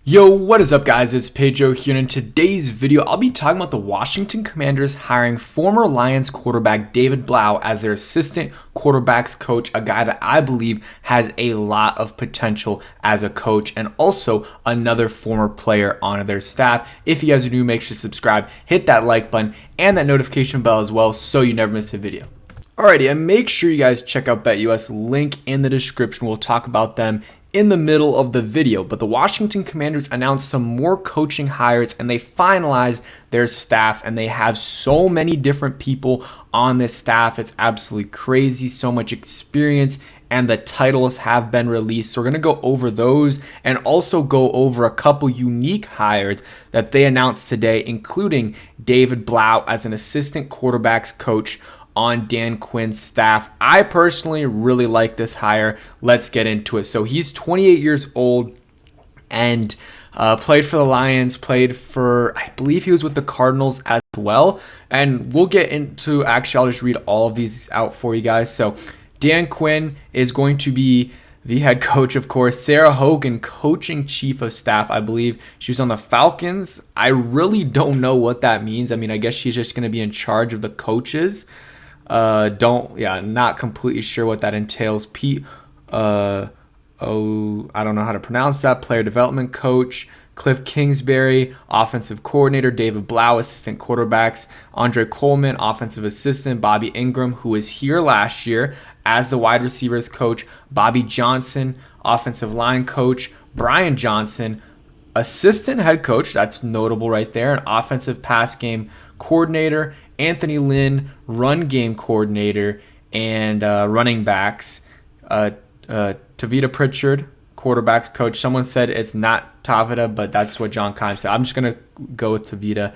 Yo, what is up guys? It's Pedro here, and in today's video, I'll be talking about the Washington Commanders hiring former Lions quarterback David Blough as their assistant quarterbacks coach, a guy that I believe has a lot of potential as a coach, and also another former player on their staff. If you guys are new, make sure to subscribe, hit that like button, and that notification bell as well so you never miss a video. Alrighty, and make sure you guys check out BetUS, link in the description. We'll talk about them in the middle of the video. But the Washington Commanders announced some more coaching hires and they finalized their staff, and they have so many different people on this staff. It's absolutely crazy, so much experience, and the titles have been released. So we're going to go over those and also go over a couple unique hires that they announced today, including David Blough as an assistant quarterbacks coach on Dan Quinn's staff. I personally really like this hire. Let's get into it. So he's 28 years old and played for the Lions, played for, I believe he was with the Cardinals as well. And we'll get into, actually, I'll just read all of these out for you guys. So Dan Quinn is going to be the head coach, of course. Sarah Hogan, coaching chief of staff, I believe. She was on the Falcons. I really don't know what that means. I mean, I guess she's just going to be in charge of the coaches. Not completely sure what that entails. I don't know how to pronounce that. Player development coach. Cliff Kingsbury, offensive coordinator. David Blough, assistant quarterbacks. Andre Coleman, offensive assistant. Bobby Ingram, who was here last year as the wide receivers coach. Bobby Johnson, offensive line coach. Brian Johnson, assistant head coach. That's notable right there. An offensive pass game coordinator. Anthony Lynn, run game coordinator, and running backs. Tavita Pritchard, quarterbacks coach. Someone said it's not Tavita, but that's what John Keim said. I'm just going to go with Tavita.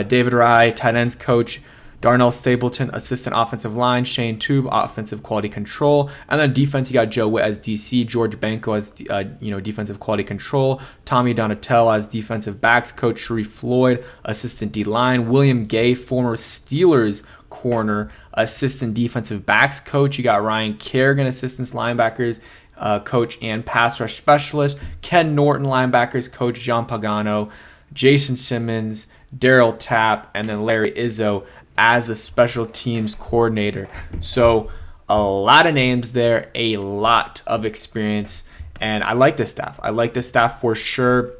David Rye, tight ends coach. Darnell Stapleton, assistant offensive line. Shane Tube, offensive quality control. And then defense, you got Joe Witt as DC. George Banco as defensive quality control. Tommy Donatel as defensive backs coach. Sharif Floyd, assistant D-line. William Gay, former Steelers corner, assistant defensive backs coach. You got Ryan Kerrigan, assistant linebackers coach and pass rush specialist. Ken Norton, linebackers coach. John Pagano, Jason Simmons, Daryl Tapp, and then Larry Izzo as a special teams coordinator. So a lot of names there, a lot of experience, and I like this staff. I like this staff for sure.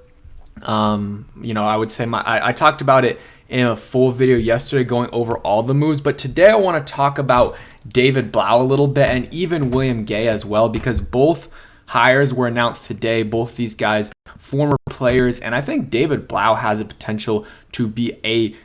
I would say I talked about it in a full video yesterday going over all the moves, but today I want to talk about David Blough a little bit and even William Gay as well, because both hires were announced today. Both these guys, former players, and I think David Blough has a potential to be a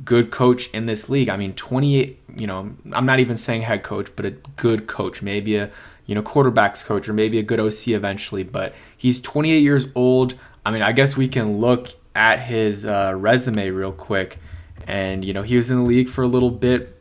good coach in this league. I mean, 28, I'm not even saying head coach, but a good coach, maybe a, quarterbacks coach, or maybe a good OC eventually, but he's 28 years old. I mean, I guess we can look at his resume real quick. And, he was in the league for a little bit,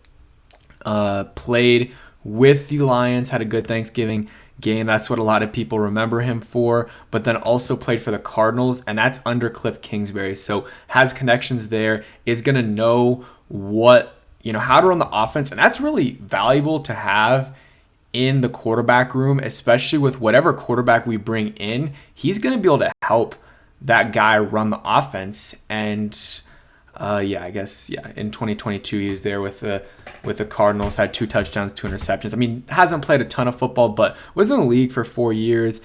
played with the Lions, had a good Thanksgiving game. That's what a lot of people remember him for, but then also played for the Cardinals, and that's under Cliff Kingsbury. So has connections there, is going to know how to run the offense, and that's really valuable to have in the quarterback room, especially with whatever quarterback we bring in. He's going to be able to help that guy run the offense. And in 2022 he was there with the Cardinals, had 2 touchdowns, 2 interceptions. I mean, hasn't played a ton of football, but was in the league for 4 years,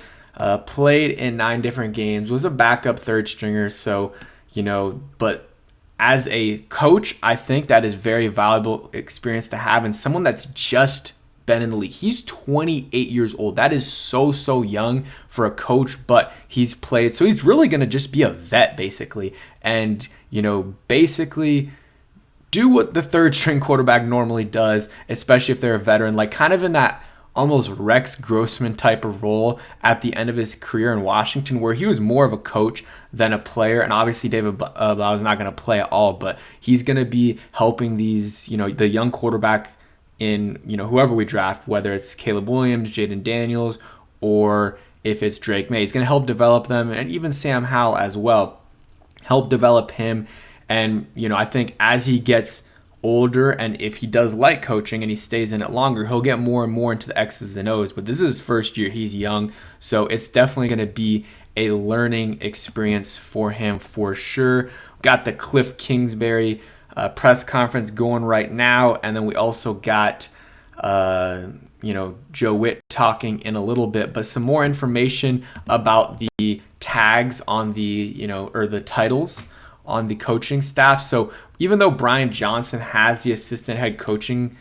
played in 9 different games, was a backup third stringer. So, but as a coach, I think that is very valuable experience to have, and someone that's just been in the league. He's 28 years old. That is so young for a coach, but he's played. So he's really going to just be a vet, basically. And, basically do what the third string quarterback normally does, especially if they're a veteran, like kind of in that almost Rex Grossman type of role at the end of his career in Washington, where he was more of a coach than a player. And obviously David Blough is not going to play at all, but he's going to be helping these, the young quarterback in, whoever we draft, whether it's Caleb Williams, Jaden Daniels, or if it's Drake May. He's going to help develop them, and even Sam Howell as well, help develop him. And, I think as he gets older, and if he does like coaching and he stays in it longer, he'll get more and more into the X's and O's. But this is his first year. He's young, so it's definitely going to be a learning experience for him for sure. Got the Cliff Kingsbury press conference going right now, and then we also got Joe Witt talking in a little bit, but some more information about the tags on the or the titles on the coaching staff. So even though Brian Johnson has the assistant head coaching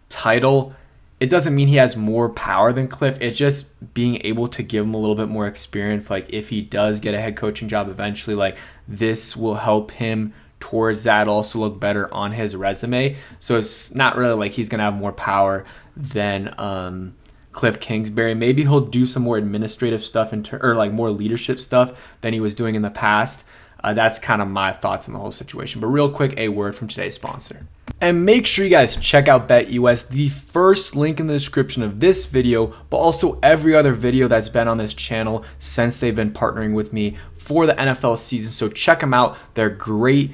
title, it doesn't mean he has more power than Cliff. It's just being able to give him a little bit more experience. Like if he does get a head coaching job eventually, like this will help him towards that, also look better on his resume. So it's not really like he's going to have more power than Cliff Kingsbury. Maybe he'll do some more administrative stuff or like more leadership stuff than he was doing in the past. That's kind of my thoughts on the whole situation. But real quick, a word from today's sponsor. And make sure you guys check out BetUS, the first link in the description of this video, but also every other video that's been on this channel since they've been partnering with me for the NFL season. So check them out. They're great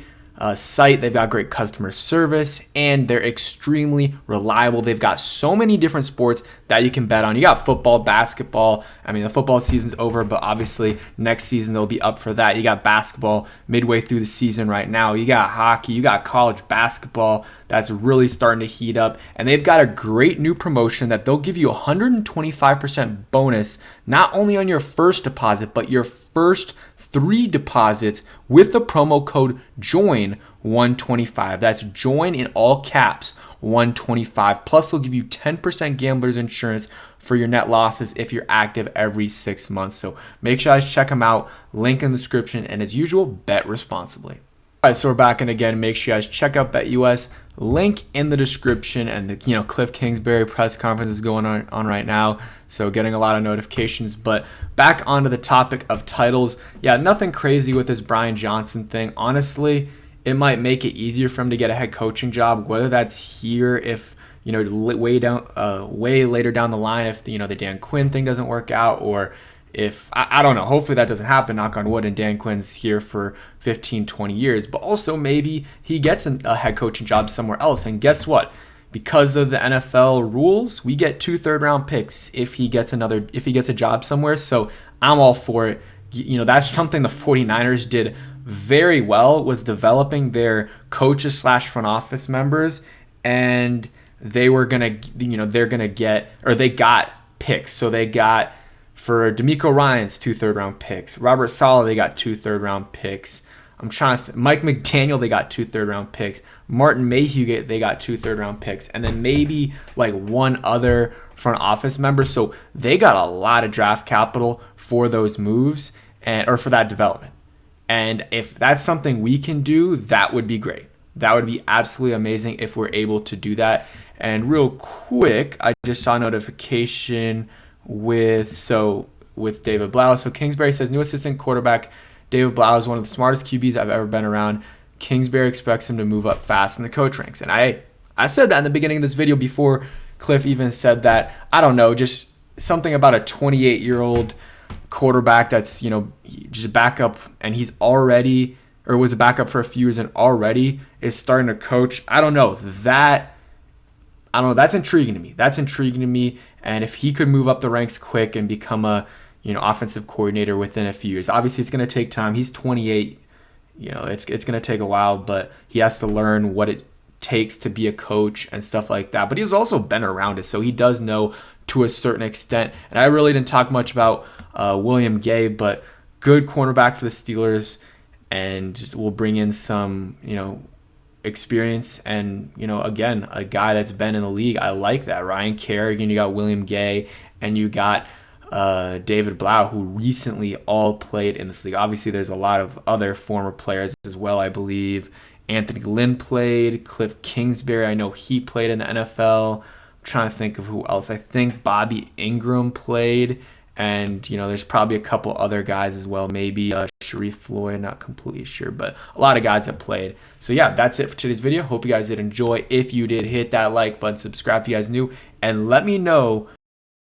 site. They've got great customer service and they're extremely reliable. They've got so many different sports that you can bet on. You got football, basketball. I mean, the football season's over, but obviously next season they'll be up for that. You got basketball midway through the season right now. You got hockey. You got college basketball that's really starting to heat up. And they've got a great new promotion that they'll give you 125% bonus, not only on your first deposit, but your first 3 deposits with the promo code JOIN125. That's JOIN in all caps 125. Plus they'll give you 10% gambler's insurance for your net losses if you're active every 6 months. So make sure you guys check them out. Link in the description, and as usual, bet responsibly. All right, so we're back in again. Make sure you guys check out BetUS. Link in the description, and the Cliff Kingsbury press conference is going on right now, so getting a lot of notifications. But back onto the topic of titles, yeah, nothing crazy with this Brian Johnson thing. Honestly, it might make it easier for him to get a head coaching job, whether that's here if way later down the line if the Dan Quinn thing doesn't work out, or if I don't know, hopefully that doesn't happen, knock on wood, and Dan Quinn's here for 15-20 years. But also maybe he gets a head coaching job somewhere else, and guess what, because of the NFL rules, we get 2 third-round picks if he gets a job somewhere. So I'm all for it. That's something the 49ers did very well, was developing their coaches / front office members, and they got picks. So they got, for DeMeco Ryans, 2 third-round picks. Robert Saleh, they got 2 third-round picks. I'm trying to Mike McDaniel, they got 2 third-round picks. Martin Mayhew, they got 2 third-round picks. And then maybe like one other front office member. So they got a lot of draft capital for those moves or for that development. And if that's something we can do, that would be great. That would be absolutely amazing if we're able to do that. And real quick, I just saw a notification with David Blough. So Kingsbury says new assistant quarterback David Blough is one of the smartest QBs I've ever been around. Kingsbury expects him to move up fast in the coach ranks. And I said that in the beginning of this video before Cliff even said that. I don't know, just something about a 28-year-old quarterback that's, just a backup, and he's already, or was a backup for a few years and already is starting to coach. I don't know. That's intriguing to me. And if he could move up the ranks quick and become a, offensive coordinator within a few years, obviously it's going to take time. He's 28. It's going to take a while, but he has to learn what it takes to be a coach and stuff like that. But he's also been around it, so he does know to a certain extent. And I really didn't talk much about William Gay, but good cornerback for the Steelers, and just will bring in some, experience, and again, a guy that's been in the league. I like that. Ryan Kerrigan, you got William Gay, and you got David Blough, who recently all played in this league. Obviously there's a lot of other former players as well. I believe Anthony Lynn played, Cliff Kingsbury, I know he played in the NFL. I'm trying to think of who else. I think Bobby Ingram played, and there's probably a couple other guys as well, maybe Sharif Floyd, not completely sure, but a lot of guys that played. So yeah, that's it for today's video. Hope you guys did enjoy. If you did, hit that like button, subscribe if you guys new, and let me know